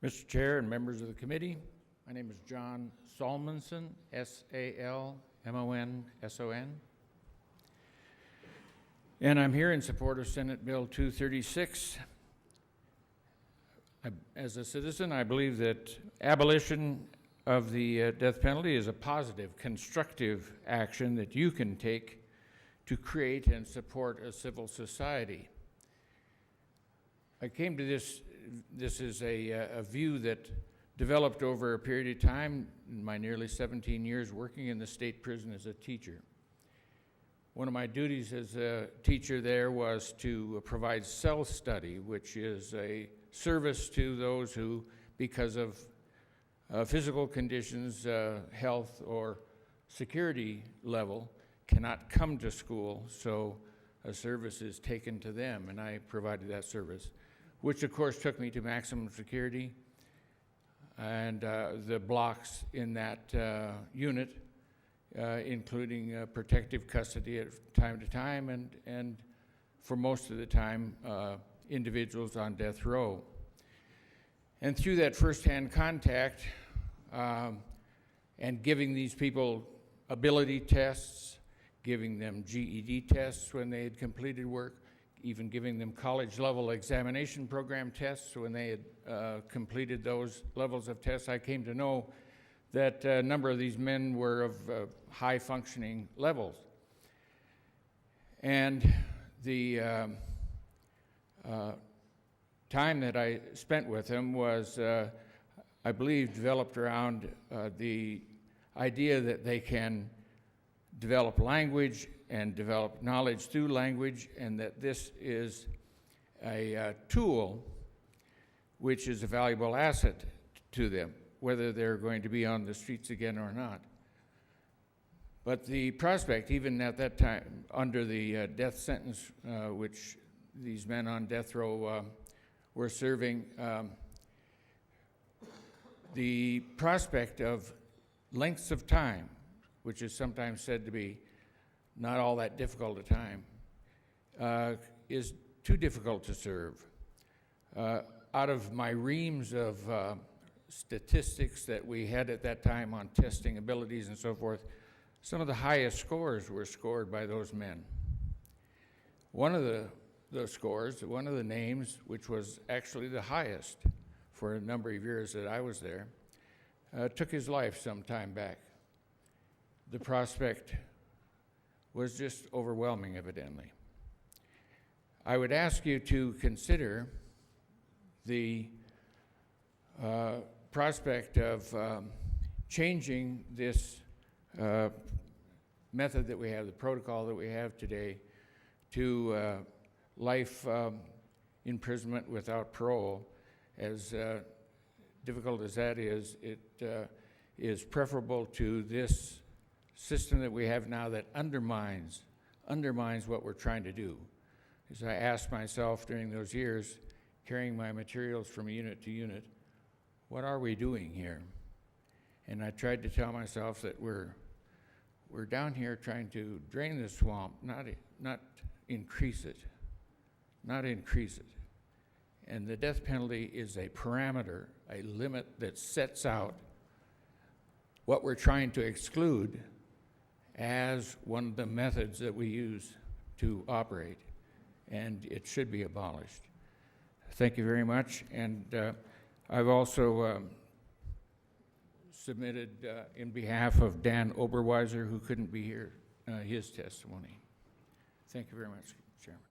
Mr. Chair and members of the committee, my name is Jon Salmonson, S-A-L-M-O-N-S-O-N. And I'm here in support of Senate Bill 236. As a citizen, I believe that abolition of the death penalty is a positive, constructive action that you can take to create and support a civil society. I came to this is a view that developed over a period of time in my nearly 17 years working in the state prison as a teacher. One of my duties as a teacher there was to provide cell study, which is a service to those who, because of physical conditions, health, or security level, cannot come to school, so a service is taken to them, and I provided that service, which of course took me to maximum security and the blocks in that unit, including protective custody at time to time, and for most of the time, individuals on death row. And through that firsthand contact and giving these people ability tests, giving them GED tests when they had completed work, even giving them college-level examination program tests when they had completed those levels of tests, I came to know that a number of these men were of high-functioning levels. And the time that I spent with them was, I believe, developed around the idea that they can develop language and develop knowledge through language, and that this is a tool which is a valuable asset to them, whether they're going to be on the streets again or not. But the prospect, even at that time, under the death sentence which these men on death row were serving, the prospect of lengths of time, which is sometimes said to be not all that difficult a time, is too difficult to serve. Out of my reams of statistics that we had at that time on testing abilities and so forth, some of the highest scores were scored by those men. One of those scores, one of the names, which was actually the highest for a number of years that I was there, took his life some time back. The prospect was just overwhelming, evidently. I would ask you to consider the prospect of changing this method that we have, the protocol that we have today, to life imprisonment without parole. As difficult as that is, it is preferable to this system that we have now that undermines what we're trying to do. As I asked myself during those years, carrying my materials from unit to unit, what are we doing here? And I tried to tell myself that we're down here trying to drain the swamp, not increase it, not increase it. And the death penalty is a parameter, a limit that sets out what we're trying to exclude as one of the methods that we use to operate, and it should be abolished. Thank you very much, and I've also submitted in behalf of Dan Oberweiser, who couldn't be here, his testimony. Thank you very much, Chairman.